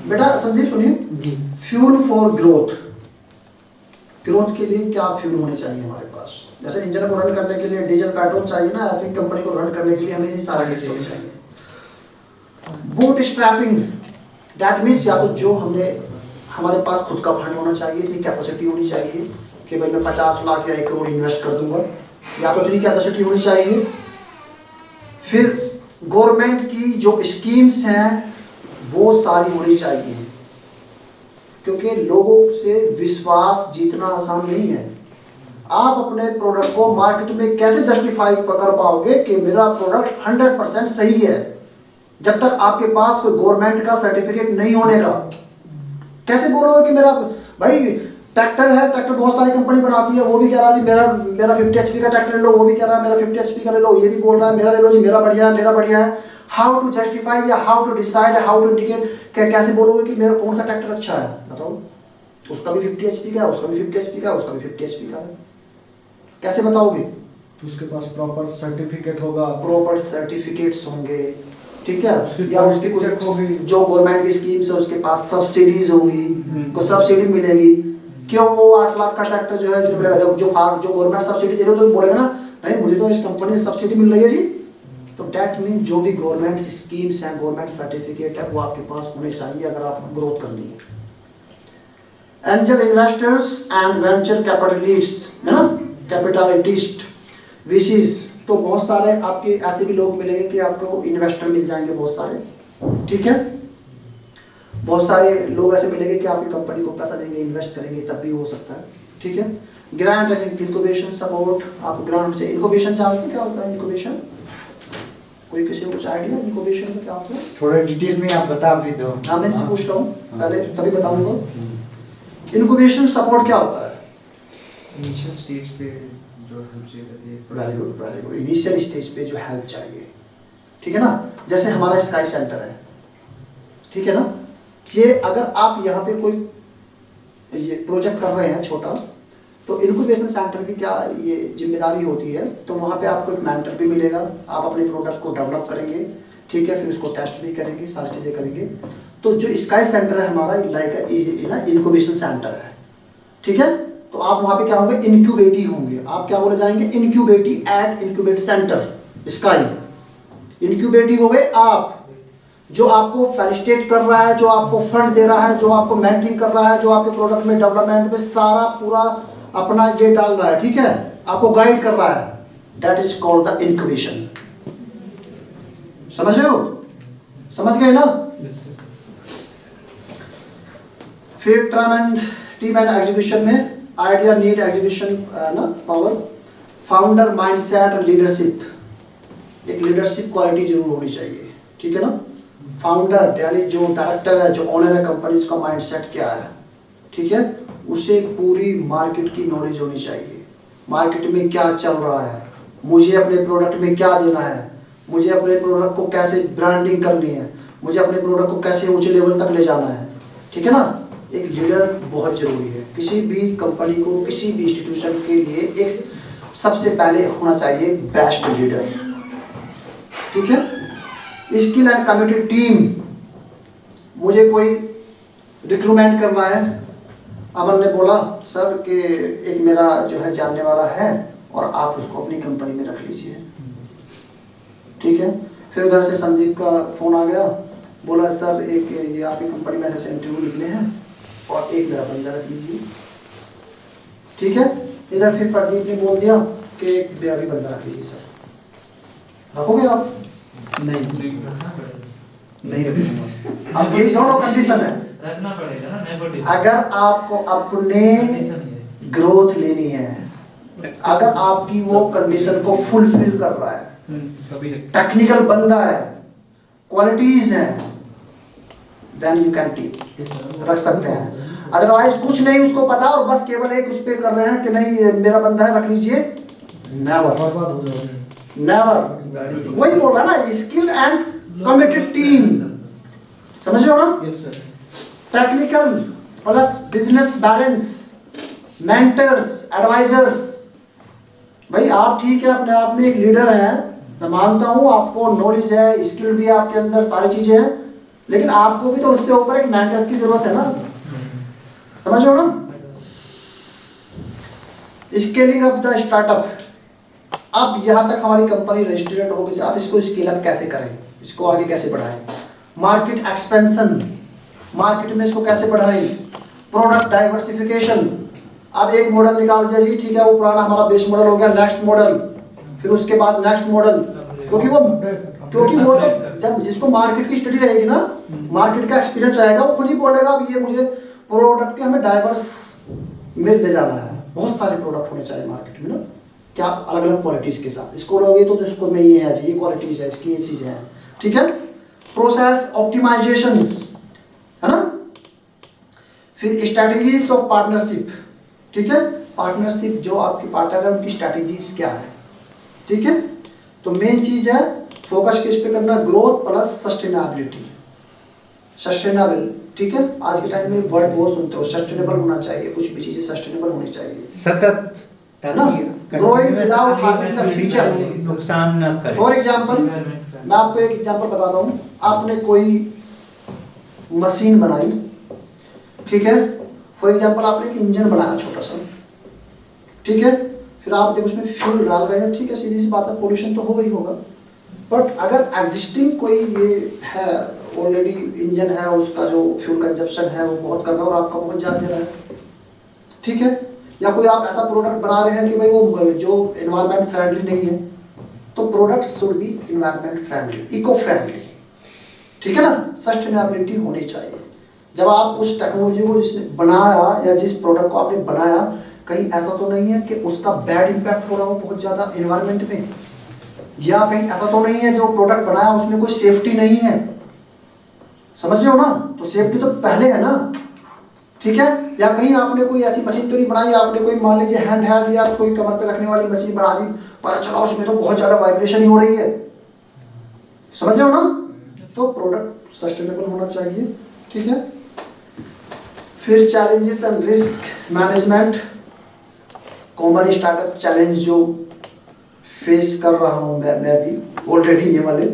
Speaker 2: बेटा संदीप सुनिए,
Speaker 3: जी।
Speaker 2: Fuel for growth. ग्रोथ के लिए क्या फ्यूल होने चाहिए हमारे पास? जैसे इंजन को रन करने के लिए डीजल पेट्रोल चाहिए ना, ऐसे ही कंपनी को रन करने के लिए हमें ये सारा चीज होनी चाहिए। बूट स्ट्रैपिंग, दैट मीन्स या तो जो हमने हमारे पास खुद का फंड होना चाहिए, इतनी कैपेसिटी होनी चाहिए कि भाई मैं 50 लाख या 1 करोड़ इन्वेस्ट कर दूंगा, या तो इतनी कैपेसिटी होनी चाहिए। फिर गवर्नमेंट की जो स्कीम्स हैं वो सारी होनी चाहिए, क्योंकि लोगों से विश्वास जीतना आसान नहीं है। आप अपने प्रोडक्ट को मार्केट में कैसे जस्टिफाई कर पाओगे कि मेरा प्रोडक्ट 100% सही है, जब तक आपके पास कोई गवर्नमेंट का सर्टिफिकेट नहीं होने का? कैसे बोलोगे कि मेरा भाई ट्रैक्टर है, ट्रैक्टर बहुत सारी कंपनी बनाती है, वो भी कह रहा है जी मेरा 50 HP का ट्रैक्टर ले लो, वो भी कह रहा है मेरा 50 HP का ले लो, ये भी बोल रहा है मेरा ले लो जी, मेरा बढ़िया है, मेरा बढ़िया है। हाउ टू जस्टिफाई या how to decide, how to indicate, कैसे बोलोगे कि मेरा कौन सा ट्रैक्टर अच्छा है? बताओ, उसका भी 50 HP का है, उसका भी 50 HP का है, उसका भी 50 HP का है, कैसे बताओगे?
Speaker 4: उसके पास प्रॉपर सर्टिफिकेट होगा,
Speaker 2: प्रॉपर सर्टिफिकेट्स होंगे, ठीक है,
Speaker 4: उसकी
Speaker 2: या उसकी कुछ
Speaker 4: चेक होगी,
Speaker 2: जो गवर्नमेंट की स्कीम्स है उसके पास सब्सिडीज होंगी, को सब्सिडी मिलेगी। क्यों वो 8 लाख का ट्रैक्टर जो है जो मिलेगा, जो गवर्नमेंट सब्सिडी दे रही है तो बोलेगा ना नहीं मुझे तो इस कंपनी से सब्सिडी मिल रही है जी। तो डेट मीन जो भी गवर्नमेंट स्कीम्स हैं, गवर्नमेंट सर्टिफिकेट है, वो आपके पास होने चाहिए अगर आपको ग्रोथ करनी है। Angel investors and venture capitalist है ना, कैपिटलिस्ट वीसीज, तो बहुत सारे आपके ऐसे भी लोग मिलेंगे कि आपको इन्वेस्टर मिल जाएंगे बहुत सारे, ठीक है। बहुत सारे लोग ऐसे मिलेंगे कि आपकी कंपनी को पैसा देंगे, इन्वेस्ट करेंगे, तब भी हो सकता है, ठीक है। ग्रांट एंड इनक्यूबेशन सपोर्ट, आप ग्रांट इनक्यूबेशन जानते हैं क्या होता है? इनक्यूबेशन कोई किसी को कुछ आइडिया इनक्यूबेशन में क्या होता है?
Speaker 1: थोड़ा डिटेल में आप बता भी दो।
Speaker 2: हाँ मैं इनसे पूछ रहा हूँ, पहले तभी बताऊंगा। इनक्यूबेशन सपोर्ट क्या होता है?
Speaker 5: इनिशियल स्टेज पे जो हेल्प चाहिए।
Speaker 2: Very good very good. Initial stage पे जो हेल्प चाहिए, ठीक है ना। जैसे हमारा स्काई सेंटर है, ठीक है ना, ये अगर आप यहाँ पे कोई ये प्रोजेक्ट कर रहे हैं छोटा, तो इनक्यूबेशन सेंटर की क्या ये जिम्मेदारी होती है, तो वहाँ पे आपको एक मेंटर भी मिलेगा, आप अपने प्रोडक्ट को डेवलप करेंगे, ठीक है, फिर उसको टेस्ट भी करेंगे, सारी चीज़ें करेंगे। तो जो स्काई सेंटर है हमारा लाइक ना इनक्यूबेशन सेंटर है, ठीक है। तो आप वहाँ पे क्या होंगे? इनक्यूबेटी होंगे। आप क्या बोले जाएंगे? इनक्यूबेटी एट इनक्यूबेट सेंटर स्काई। इनक्यूबेटी हो गए आप, जो आपको फैसिलिटेट कर रहा है, जो आपको फंड दे रहा है, जो आपको मेंटरिंग कर रहा है, जो आपके प्रोडक्ट में डेवलपमेंट में सारा पूरा अपना ये डाल रहा है, ठीक है, आपको गाइड कर रहा है, that is called the incubation. समझ रहे हो? समझ गए ना? फिर टीम एंड एग्जीक्यूशन में आइडिया नीड एग्जीक्यूशन ना power, founder mindset and leadership, एक लीडरशिप क्वालिटी जरूर होनी चाहिए, ठीक है ना। फाउंडर यानी जो डायरेक्टर है, जो ओनर है कंपनी, उसका माइंडसेट क्या है, ठीक है, उसे पूरी मार्केट की नॉलेज होनी चाहिए। मार्केट में क्या चल रहा है, मुझे अपने प्रोडक्ट में क्या देना है, मुझे अपने प्रोडक्ट को कैसे ब्रांडिंग करनी है, मुझे अपने प्रोडक्ट को कैसे ऊंचे लेवल तक ले जाना है, ठीक है ना। एक लीडर बहुत जरूरी है किसी भी कंपनी को, किसी भी इंस्टीट्यूशन के लिए। एक सबसे पहले होना चाहिए बेस्ट लीडर, ठीक है। स्किल एंड कमिटेड टीम, मुझे कोई रिक्रूटमेंट करना है, अमन ने बोला सर कि एक मेरा जो है जानने वाला है और आप उसको अपनी कंपनी में रख लीजिए, ठीक है। फिर उधर से संदीप का फोन आ गया, बोला सर एक ये आपकी कंपनी में ऐसे इंटरव्यू लिखने हैं और एक मेरा बंदा रख लीजिए, ठीक है। इधर फिर प्रदीप ने बोल दिया कि एक मेरा भी बंदा रख लीजिए सर। रखोगे आप?
Speaker 3: नहीं
Speaker 5: रखना पड़ेगा,
Speaker 3: नहीं रखूंगा।
Speaker 2: अब ये दोनों कंडीशन है।
Speaker 5: रखना पड़ेगा ना, नेपोटिज्म।
Speaker 2: अगर आपको अपने
Speaker 5: कंडीशन ये
Speaker 2: ग्रोथ लेनी है, अगर आपकी वो कंडीशन को फुलफिल कर रहा है,
Speaker 5: कभी
Speaker 2: टेक्निकल बंदा है, क्वालिटीज हैं, देन यू कैन टीम रख सकते हैं। अदरवाइज कुछ नहीं उसको पता और बस केवल एक उस पे कर रहे हैं कि नहीं मेरा बंदा है रख लीजिए, नेवर
Speaker 4: बर्बाद हो जाएगा।
Speaker 2: नेवर। वही बोल रहा है ना, स्किल एंड कमिटेड टीम, समझ रहे हो ना।
Speaker 3: Yes sir.
Speaker 2: Technical plus business balance, mentors, advisors. भाई आप ठीक है अपने आप में एक लीडर हैं, मैं मानता हूँ आपको नॉलेज है, स्किल भी है आपके अंदर, सारी चीजें हैं, लेकिन आपको भी तो उससे ऊपर एक मेंटर्स की जरूरत है ना, समझ रहे हो ना। स्केलिंग अप द स्टार्टअप, अब यहाँ तक हमारी कंपनी रजिस्टर्ड हो गई, आप इसको स्केल अप कैसे करें, इसको आगे कैसे बढ़ाएं। मार्केट एक्सपेंशन, मार्केट में इसको कैसे बढ़ाएं। प्रोडक्ट डाइवर्सिफिकेशन, अब एक मॉडल निकाल दिया जी, ठीक है, वो पुराना हमारा बेस मॉडल हो गया, नेक्स्ट मॉडल, फिर उसके बाद नेक्स्ट मॉडल, क्योंकि वो तो जब जिसको मार्केट की स्टडी रहेगी ना, मार्केट का एक्सपीरियंस रहेगा, वो खुद ही बोलेगा अब ये मुझे प्रोडक्ट के हमें डाइवर्स में ले जाना है। बहुत सारे प्रोडक्ट होने चाहिए मार्केट में ना, क्या अलग अलग क्वालिटीज के साथ, इसको लोगे तो इसको में ये है जी, ये क्वालिटीज है, इसकी ये चीजें हैं, ठीक है। प्रोसेस ऑप्टिमाइजेशन है ना। फिर स्ट्रेटजीज ऑफ पार्टनरशिप, ठीक है, पार्टनरशिप जो आपकी पार्टनर है उनकी स्ट्रेटजीज क्या है, ठीक है। तो मेन चीज है फोकस किस पे करना, ग्रोथ प्लस सस्टेनेबिलिटी, सस्टेनेबल, ठीक है। आज के टाइम में वर्ड बहुत सुनते हो, सस्टेनेबल होना चाहिए, कुछ भी चीजें सस्टेनेबल होनी चाहिए,
Speaker 1: सतत,
Speaker 2: है ना। Growing without harming the future,
Speaker 1: नुकसान न करे।
Speaker 2: फॉर एग्जाम्पल मैं आपको एक एग्जाम्पल बताता हूँ, आपने कोई मशीन बनाई, ठीक है, फॉर एग्जाम्पल आपने एक इंजन बनाया छोटा सा, ठीक है, फिर आप जब उसमें फ्यूल डाल रहे हैं, ठीक है, सीधी सी बात है, पोल्यूशन तो होगा ही होगा, बट अगर एग्जिस्टिंग कोई ये है, ऑलरेडी इंजन है, उसका जो फ्यूल कंजप्शन है वो बहुत कम है और आपका बहुत ज़्यादा दे रहा है, ठीक है, या कोई आप ऐसा प्रोडक्ट बना रहे हैं कि भाई वो जो एनवायरमेंट फ्रेंडली नहीं है, तो product should be environment friendly, eco friendly, ठीक है ना, सस्टेनेबिलिटी होनी चाहिए। जब आप उस टेक्नोलॉजी को जिसने बनाया या जिस प्रोडक्ट को आपने बनाया, कहीं ऐसा तो नहीं है कि उसका बैड इम्पैक्ट हो रहा हो बहुत ज़्यादा एनवायरमेंट में, या कहीं ऐसा तो नहीं है जो प्रोडक्ट बनाया उसमें कोई सेफ्टी नहीं है, समझ रहे हो ना, तो सेफ्टी तो पहले है ना, ठीक है। या कहीं आपने कोई ऐसी मशीन तो नहीं बनाई, आपने कोई मान लीजिए हैंड हेल्ड या कोई कमर पे रखने वाली मशीन बना दी, पता चला उसमें तो बहुत ज़्यादा वाइब्रेशन ही हो रही है, समझ रहे हो ना, तो प्रोडक्ट सस्टेनेबल होना चाहिए, ठीक है। फिर challenges and risk management, common startup challenge जो फेस कर रहा हूँ मैं भी ऑलरेडी ये वाले,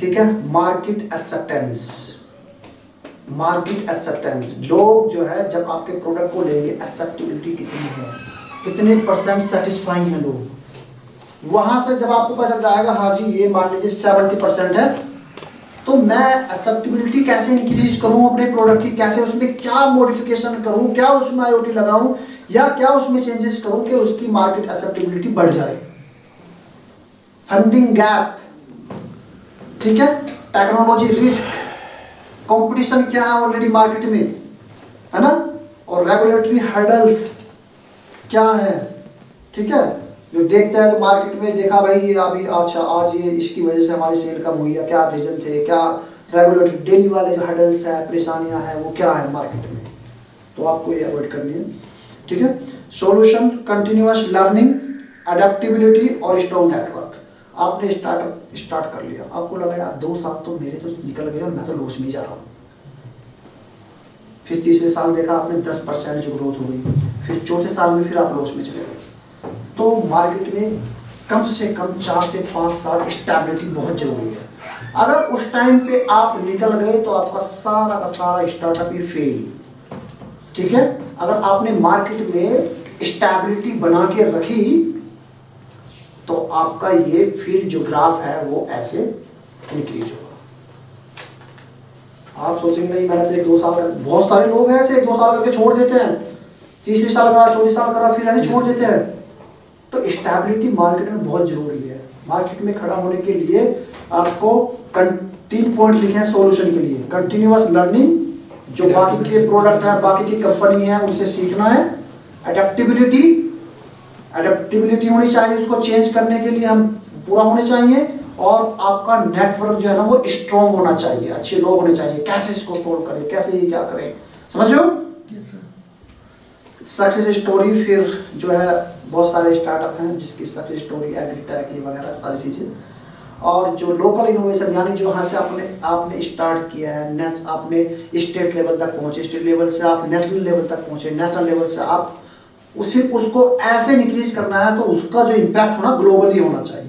Speaker 2: ठीक है। मार्केट एक्सेप्टेंस, मार्केट एक्सेप्टेंस, लोग जो है जब आपके प्रोडक्ट को लेंगे, एक्सेप्टेबिलिटी कितनी है, कितने परसेंट सेटिस्फाइंग है लोग, वहां से जब आपको पता चल जाएगा हाँ जी ये मान लीजिए 70% है, तो मैं एक्सेप्टेबिलिटी कैसे इंक्रीज करूं अपने प्रोडक्ट की, कैसे उसमें क्या मॉडिफिकेशन करूं, क्या उसमें IoT लगाऊं, या क्या उसमें चेंजेस करूं कि उसकी मार्केट एक्सेप्टेबिलिटी बढ़ जाए। फंडिंग गैप, ठीक है, टेक्नोलॉजी रिस्क, कंपटीशन क्या है ऑलरेडी मार्केट में, है ना, और रेगुलेटरी हर्डल्स क्या है, ठीक है, जो देखते हैं मार्केट में, देखा भाई ये अभी अच्छा आज ये इसकी वजह से हमारी सेल कम हुई है, क्या रीजन थे, क्या रेगुलेटरी डेली वाले जो हडल्स है, परेशानियां हैं, वो क्या है मार्केट में, तो आपको ये अवॉइड करनी है। ठीक है। सॉल्यूशन कंटिन्यूअस लर्निंग, अडेप्टेबिलिटी और स्ट्रॉन्ग नेटवर्क। आपने स्टार्ट कर लिया, आपको लगा यार 2 साल तो मेरे तो निकल गए और मैं तो लॉस में जा रहा हूँ, फिर तीसरे साल देखा आपने 10% जो ग्रोथ हो गई, फिर चौथे साल में फिर आप लॉस में चले गए। तो मार्केट में कम से कम 4 से 5 साल स्टेबिलिटी बहुत जरूरी है। अगर उस टाइम पे आप निकल गए तो आपका सारा का सारा स्टार्टअप ही फेल। ठीक है। अगर आपने मार्केट में स्टेबिलिटी बना के रखी तो आपका ये फिर जो ग्राफ है वो ऐसे इंक्रीज होगा। आप सोचेंगे नहीं मैंने तो 1-2 साल कर, बहुत सारे लोग हैं ऐसे 1-2 साल करके छोड़ देते हैं, तीसरे साल करा, चौथे साल करा, फिर ऐसे छोड़ देते हैं। तो स्टेबिलिटी मार्केट में बहुत जरूरी है। मार्केट में खड़ा होने के लिए आपको 3 पॉइंट लिखे हैं सॉल्यूशन के लिए। कंटिन्यूअस लर्निंग, जो बाकी के प्रोडक्ट है, बाकी की कंपनी है, उनसे सीखना है। अडेप्टेबिलिटी होनी चाहिए, उसको चेंज करने के लिए हम पूरा होने चाहिए। और आपका नेटवर्क जो है ना वो स्ट्रॉन्ग होना चाहिए, अच्छे लोग होने चाहिए, कैसे इसको सोल्व करें, कैसे ये क्या करें, समझ रहे हो। सक्सेस स्टोरी, फिर जो है बहुत सारे स्टार्टअप हैं जिसकी सक्सेस स्टोरी एग्रीटेक ये वगैरह सारी चीज़ें। और जो लोकल इनोवेशन यानी जो यहाँ से आपने स्टार्ट किया है, आपने स्टेट लेवल तक पहुँचे, स्टेट लेवल से आप नेशनल लेवल तक पहुँचे, नेशनल लेवल से आप उसको ऐसे इंक्रीज करना है तो उसका जो इम्पैक्ट होना ग्लोबली होना चाहिए,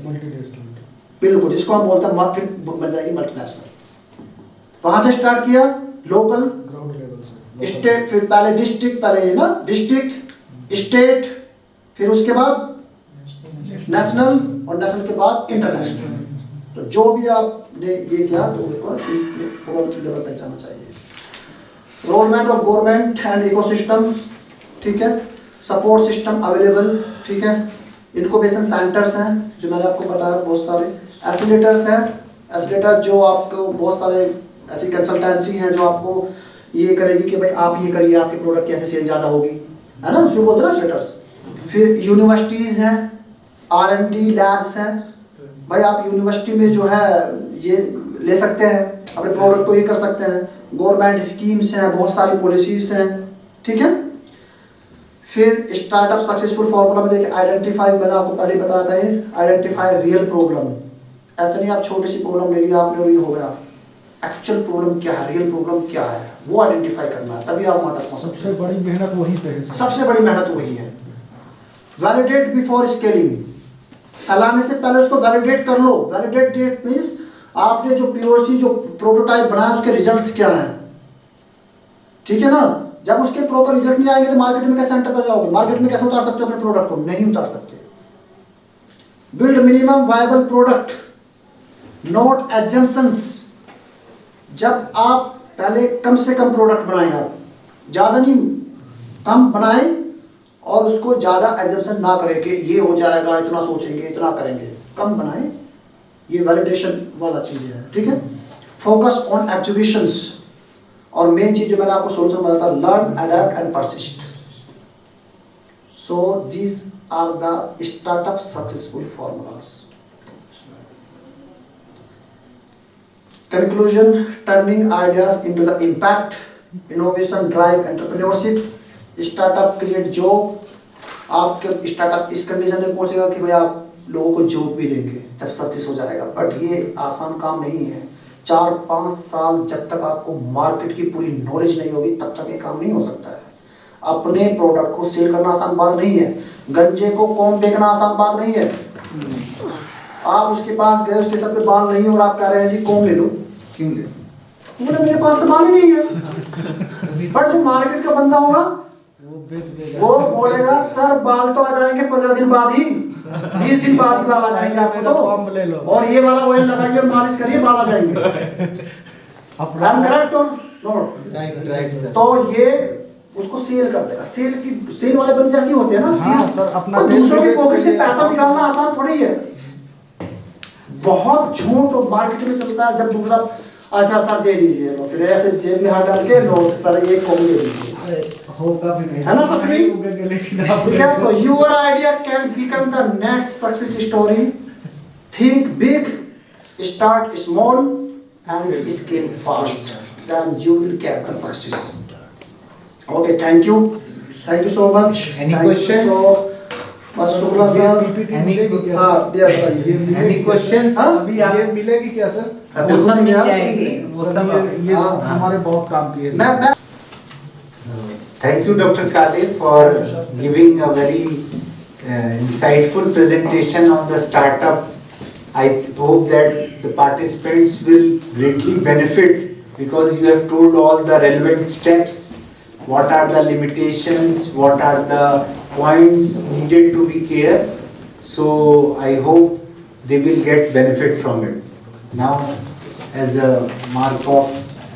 Speaker 2: बिल्कुल, जिसको हम बोलते हैं मार्केट बन जाएगी मल्टीनेशनल। कहाँ से स्टार्ट किया, लोकल,
Speaker 4: ग्राउंड लेवल से,
Speaker 2: स्टेट, फिर पहले डिस्ट्रिक्ट, पहले ना डिस्ट्रिक्ट, स्टेट, फिर उसके बाद नेशनल, और नेशनल के बाद इंटरनेशनल। तो जो भी आपने ये किया तो उसको पूरा लेवल तक जाना चाहिए। रोलमेंट ऑफ गवर्नमेंट एंड इकोसिस्टम, ठीक है। सपोर्ट सिस्टम अवेलेबल, ठीक है। इनक्यूबेशन सेंटर्स हैं जो मैंने आपको बताया बहुत सारे। एसिलेटर्स हैं, एसिलेटर जो आपको बहुत सारे ऐसी कंसल्टेंसी हैं जो आपको ये करेगी कि भाई आप ये करिए, आपके प्रोडक्ट की ऐसे सेल ज़्यादा होगी, है ना, उसको बोलते हैं ना एसिलेटर्स। फिर यूनिवर्सिटीज़ हैं, R&D लैब्स हैं, भाई आप यूनिवर्सिटी में जो है ये ले सकते हैं, अपने प्रोडक्ट को ये कर सकते हैं। गवर्नमेंट स्कीम्स हैं, बहुत सारी पॉलिसीज हैं, ठीक है। फिर स्टार्टअप सक्सेसफुल फॉर्मूला में देखिए, आइडेंटिफाई, मैंने आपको पहले बताया था ये, आइडेंटिफाई रियल प्रॉब्लम। ऐसा नहीं आप छोटी सी प्रॉब्लम ले लिया आपने और ये हो गया, एक्चुअल प्रॉब्लम क्या है, रियल प्रॉब्लम क्या है, वो आइडेंटिफाई करना है, तभी आप वहाँ तक पहुँच सकते हैं।
Speaker 4: सबसे बड़ी मेहनत वही पे है,
Speaker 2: सबसे बड़ी मेहनत वही है। वैलिडेट बिफोर स्केलिंग, फैलाने से पहले उसको वैलिडेट कर लो। वैलिडेट डेट मींस आपने जो POC जो प्रोटोटाइप बनाया उसके रिजल्ट्स क्या हैं, ठीक है ना। जब उसके प्रॉपर रिजल्ट नहीं आएंगे तो मार्केट में कैसे एंटर कर जाओगे, मार्केट में कैसे उतार सकते हो अपने प्रोडक्ट को, नहीं उतार सकते। Build minimum viable product, not assumptions. जब आप पहले कम से कम प्रोडक्ट बनाएं, आप ज़्यादा नहीं, कम बनाएं और उसको ज़्यादा एजम्पशन ना करें कि ये हो जाएगा, इतना सोचेंगे, इतना करेंगे, कम बनाएं। ये वैलिडेशन वाला चीज़ है, ठीक है। फोकस ऑन एग्जीबिशंस, और मेन चीज़ जो मैंने आपको सोल्यूशन बताया था, learn, adapt and persist. So these are the startup successful formulas. Conclusion, turning ideas into the impact, innovation drive entrepreneurship, startup create job। आपके स्टार्टअप इस कंडीशन में पहुंचेगा कि भाई आप लोगों को जॉब भी देंगे जब सक्सेस हो जाएगा, बट ये आसान काम नहीं है। 4-5 साल जब तक आपको मार्केट की पूरी नॉलेज नहीं होगी तब तक ये काम नहीं हो सकता है। अपने प्रोडक्ट को सेल करना आसान बात नहीं है, गंजे को कौन बेचना आसान बात नहीं है। आप उसके पास गए, उसके साथ बाल नहीं और आप कह रहे हैं जी कौन ले लो,
Speaker 3: क्यों ले,
Speaker 2: बोले मेरे पास तो बाल ही नहीं है। बट जो मार्केट का बंदा होगा
Speaker 4: वो बेच देगा,
Speaker 2: वो बोलेगा सर बाल तो आ जाएंगे 15 दिन बाद ही, 20 दिन बाद ही बाल आ जाएंगे आपको
Speaker 4: मेरा
Speaker 2: तो,
Speaker 4: पंप ले लो
Speaker 2: और ये वाला ऑयल लगाइए, मालिश करिए, बाल आ जाएंगे।
Speaker 4: अपना
Speaker 2: करेक्ट और नोट,
Speaker 3: राइट सर।
Speaker 2: तो ये उसको सेल कर देगा। सेल वाले बंदे ऐसे होते हैं ना,
Speaker 4: हाँ
Speaker 2: सेल,
Speaker 4: सर, अपना
Speaker 2: और
Speaker 4: तेल
Speaker 2: दूसरों
Speaker 4: भी
Speaker 2: के
Speaker 4: बेच
Speaker 2: पॉकेट से
Speaker 4: देंगे,
Speaker 2: पैसा निकालना आसान थोड़ी है। बहुत झूठ और मार्केट में चलता है। जब दूसरा अच्छा सर दे दीजिए लो, फिर ऐसे जेब में हाथ डाल के लो सर एक कॉपी दे दीजिए।
Speaker 4: होगा भी नहीं
Speaker 2: है ना सच में?
Speaker 4: होगा, लेकिन आप
Speaker 2: ठीक है, so your idea can become the next success story. Think big, start small, and scale fast. Then you will get the success. Okay, thank you so much.
Speaker 1: Any
Speaker 2: Thank you
Speaker 1: questions?
Speaker 2: so much, Shukla sir.
Speaker 1: Any
Speaker 2: हाँ दिया बताइए।
Speaker 1: any questions?
Speaker 2: हाँ?
Speaker 1: अभी
Speaker 4: ये
Speaker 1: आप
Speaker 4: मिलेगी क्या sir?
Speaker 1: वो सब मिल
Speaker 2: क्या?
Speaker 1: जाएगी, वो सब
Speaker 4: ये
Speaker 2: हाँ।
Speaker 4: हमारे बहुत काम की है सर।
Speaker 2: मैं
Speaker 1: Thank you, Dr. Kale, for giving a very insightful presentation on the startup. I hope that the participants will greatly benefit because you have told all the relevant steps. What are the limitations? What are the points needed to be clear? So I hope they will get benefit from it. Now, as a mark of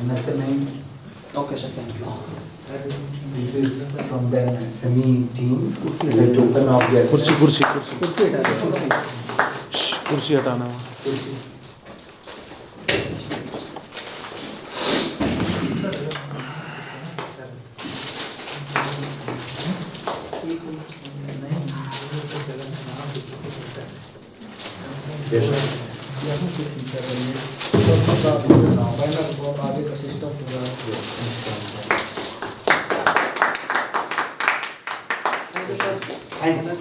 Speaker 1: MSME,
Speaker 2: okay sir, thank you.
Speaker 1: this is from the SME team, the token of their.
Speaker 6: कुर्सी
Speaker 3: कुर्सी हटाना है।
Speaker 6: कुर्सी हटाना
Speaker 4: आगे का system पूरा
Speaker 1: Thanks.